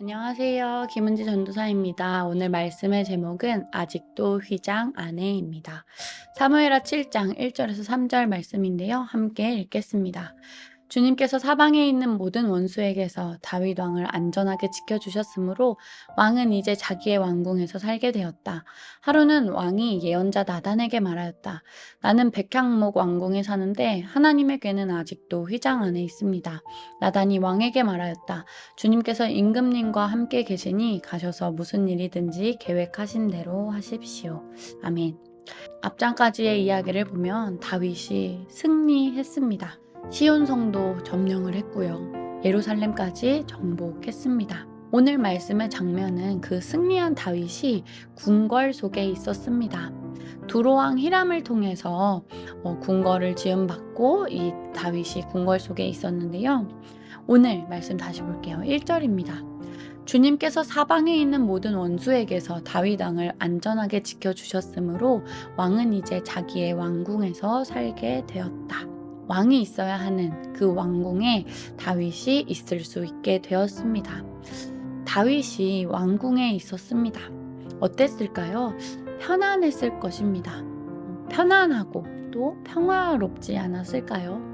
안녕하세요. 김은지 전도사입니다. 오늘 말씀의 제목은 아직도 휘장 안에입니다. 사무엘하 7장 1절에서 3절 말씀인데요. 함께 읽겠습니다. 주님께서 사방에 있는 모든 원수에게서 다윗 왕을 안전하게 지켜주셨으므로 왕은 이제 자기의 왕궁에서 살게 되었다. 하루는 왕이 예언자 나단에게 말하였다. 나는 백향목 왕궁에 사는데 하나님의 궤는 아직도 휘장 안에 있습니다. 나단이 왕에게 말하였다. 주님께서 임금님과 함께 계시니 가셔서 무슨 일이든지 계획하신 대로 하십시오. 아멘. 앞장까지의 이야기를 보면 다윗이 승리했습니다. 시온 성도 점령을 했고요. 예루살렘까지 정복했습니다. 오늘 말씀의 장면은 그 승리한 다윗이 궁궐 속에 있었습니다. 두로왕 히람을 통해서 궁궐을 지음받고 이 다윗이 궁궐 속에 있었는데요. 오늘 말씀 다시 볼게요. 1절입니다. 주님께서 사방에 있는 모든 원수에게서 다윗 왕을 안전하게 지켜주셨으므로 왕은 이제 자기의 왕궁에서 살게 되었다. 왕이 있어야 하는 그 왕궁에 다윗이 있을 수 있게 되었습니다. 다윗이 왕궁에 있었습니다. 어땠을까요? 편안했을 것입니다. 편안하고 또 평화롭지 않았을까요?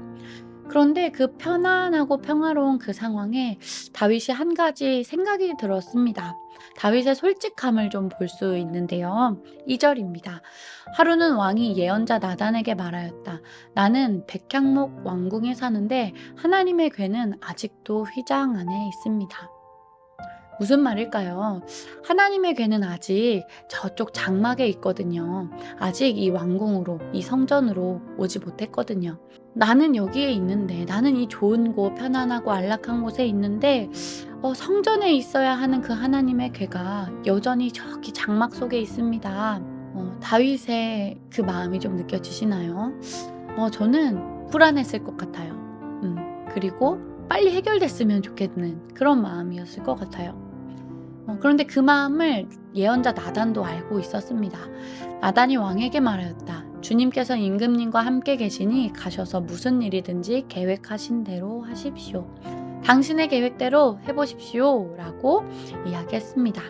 그런데 그 편안하고 평화로운 그 상황에 다윗이 한 가지 생각이 들었습니다. 다윗의 솔직함을 좀 볼 수 있는데요. 2절입니다. 하루는 왕이 예언자 나단에게 말하였다. 나는 백향목 왕궁에 사는데 하나님의 궤는 아직도 휘장 안에 있습니다. 무슨 말일까요? 하나님의 궤는 아직 저쪽 장막에 있거든요. 아직 이 왕궁으로, 이 성전으로 오지 못했거든요. 나는 여기에 있는데, 나는 이 좋은 곳, 편안하고 안락한 곳에 있는데 성전에 있어야 하는 그 하나님의 궤가 여전히 저기 장막 속에 있습니다. 다윗의 그 마음이 좀 느껴지시나요? 저는 불안했을 것 같아요. 그리고 빨리 해결됐으면 좋겠는 그런 마음이었을 것 같아요. 그런데 그 마음을 예언자 나단도 알고 있었습니다. 나단이 왕에게 말하였다. 주님께서 임금님과 함께 계시니 가셔서 무슨 일이든지 계획하신 대로 하십시오. 당신의 계획대로 해보십시오. 라고 이야기했습니다.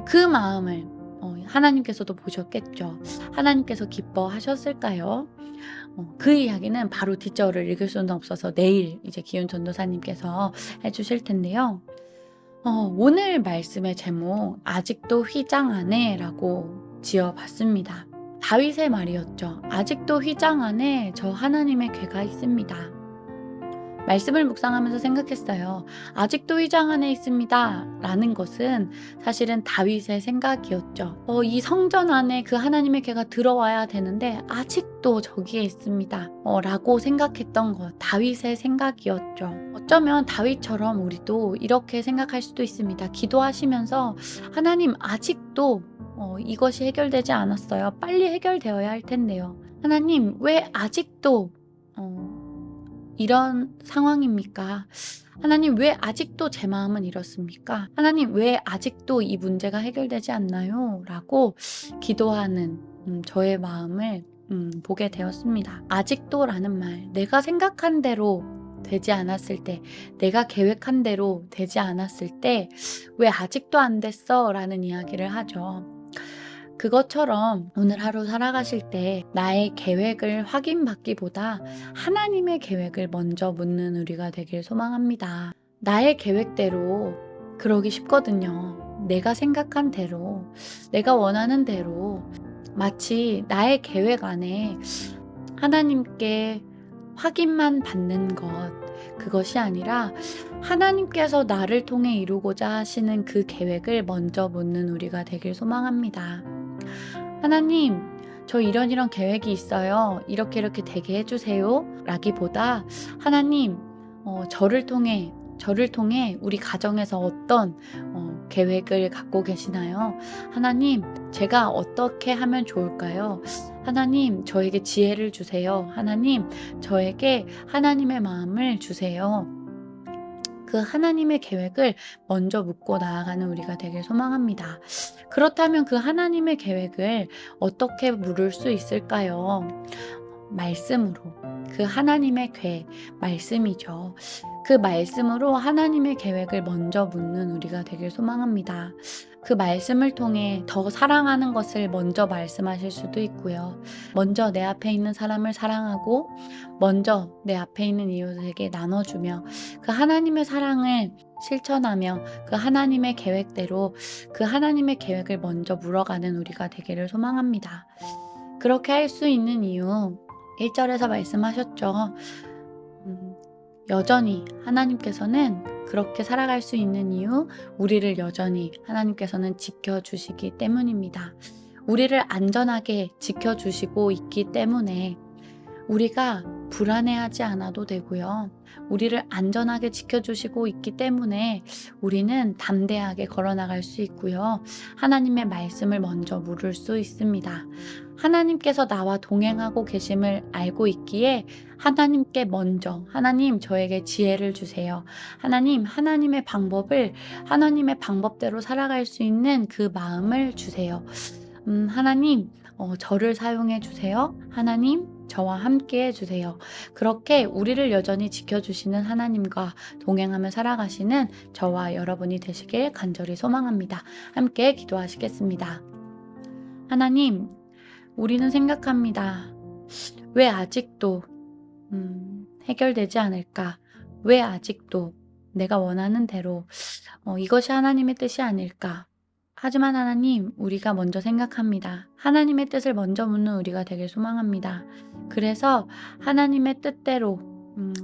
그 마음을 하나님께서도 보셨겠죠. 하나님께서 기뻐하셨을까요? 그 이야기는 바로 뒷절을 읽을 수는 없어서 내일 이제 기훈 전도사님께서 해주실 텐데요. 오늘 말씀의 제목 아직도 휘장 안에 라고 지어봤습니다. 다윗의 말이었죠. 아직도 휘장 안에 저 하나님의 궤가 있습니다. 말씀을 묵상하면서 생각했어요. 아직도 휘장 안에 있습니다. 라는 것은 사실은 다윗의 생각이었죠. 이 성전 안에 그 하나님의 궤가 들어와야 되는데 아직도 저기에 있습니다. 라고 생각했던 것, 다윗의 생각이었죠. 어쩌면 다윗처럼 우리도 이렇게 생각할 수도 있습니다. 기도하시면서 하나님 아직도 이것이 해결되지 않았어요. 빨리 해결되어야 할 텐데요. 하나님 왜 아직도 이런 상황입니까? 하나님 왜 아직도 제 마음은 이렇습니까? 하나님 왜 아직도 이 문제가 해결되지 않나요? 라고 기도하는 저의 마음을 보게 되었습니다. 아직도 라는 말, 내가 생각한 대로 되지 않았을 때, 내가 계획한 대로 되지 않았을 때 왜 아직도 안 됐어? 라는 이야기를 하죠. 그것처럼 오늘 하루 살아가실 때 나의 계획을 확인받기보다 하나님의 계획을 먼저 묻는 우리가 되길 소망합니다. 나의 계획대로 그러기 쉽거든요. 내가 생각한 대로, 내가 원하는 대로 마치 나의 계획 안에 하나님께 확인만 받는 것, 그것이 아니라 하나님께서 나를 통해 이루고자 하시는 그 계획을 먼저 묻는 우리가 되길 소망합니다. 하나님, 저 이런 계획이 있어요. 이렇게 되게 해주세요. 라기보다 하나님, 저를 통해 우리 가정에서 어떤 계획을 갖고 계시나요? 하나님, 제가 어떻게 하면 좋을까요? 하나님, 저에게 지혜를 주세요. 하나님, 저에게 하나님의 마음을 주세요. 그 하나님의 계획을 먼저 묻고 나아가는 우리가 되길 소망합니다. 그렇다면 그 하나님의 계획을 어떻게 물을 수 있을까요? 말씀으로, 그 하나님의 계획, 말씀이죠. 그 말씀으로 하나님의 계획을 먼저 묻는 우리가 되길 소망합니다. 그 말씀을 통해 더 사랑하는 것을 먼저 말씀하실 수도 있고요. 먼저 내 앞에 있는 사람을 사랑하고 먼저 내 앞에 있는 이웃에게 나눠주며 그 하나님의 사랑을 실천하며 그 하나님의 계획대로 그 하나님의 계획을 먼저 물어가는 우리가 되기를 소망합니다. 그렇게 할 수 있는 이유 1절에서 말씀하셨죠. 여전히 하나님께서는 그렇게 살아갈 수 있는 이유, 우리를 여전히 하나님께서는 지켜주시기 때문입니다. 우리를 안전하게 지켜주시고 있기 때문에 우리가 불안해하지 않아도 되고요. 우리를 안전하게 지켜주시고 있기 때문에 우리는 담대하게 걸어나갈 수 있고요. 하나님의 말씀을 먼저 물을 수 있습니다. 하나님께서 나와 동행하고 계심을 알고 있기에 하나님께 먼저 하나님 저에게 지혜를 주세요. 하나님 하나님의 방법대로 살아갈 수 있는 그 마음을 주세요. 하나님 저를 사용해 주세요. 하나님 저와 함께 해주세요. 그렇게 우리를 여전히 지켜주시는 하나님과 동행하며 살아가시는 저와 여러분이 되시길 간절히 소망합니다. 함께 기도하시겠습니다. 하나님, 우리는 생각합니다. 왜 아직도 해결되지 않을까? 왜 아직도 내가 원하는 대로 이것이 하나님의 뜻이 아닐까? 하지만 하나님, 우리가 먼저 생각합니다. 하나님의 뜻을 먼저 묻는 우리가 되길 소망합니다. 그래서 하나님의 뜻대로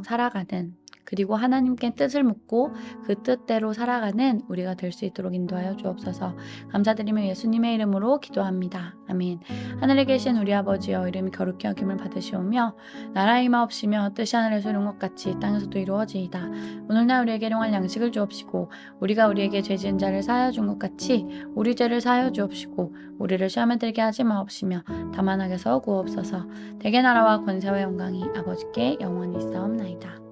살아가는, 그리고 하나님께 뜻을 묻고 그 뜻대로 살아가는 우리가 될 수 있도록 인도하여 주옵소서. 감사드리며 예수님의 이름으로 기도합니다. 아멘. 하늘에 계신 우리 아버지여, 이름이 거룩히 여김을 받으시오며 나라의 임하옵시며 뜻이 하늘에서 이룬 것 같이 땅에서도 이루어지이다. 오늘날 우리에게 일용할 양식을 주옵시고 우리가 우리에게 죄 지은 자를 사하여 준 것 같이 우리 죄를 사하여 주옵시고 우리를 시험에 들게 하지 마옵시며 다만 악에서 구하옵소서. 대개 나라와 권세와 영광이 아버지께 영원히 있사옵나이다.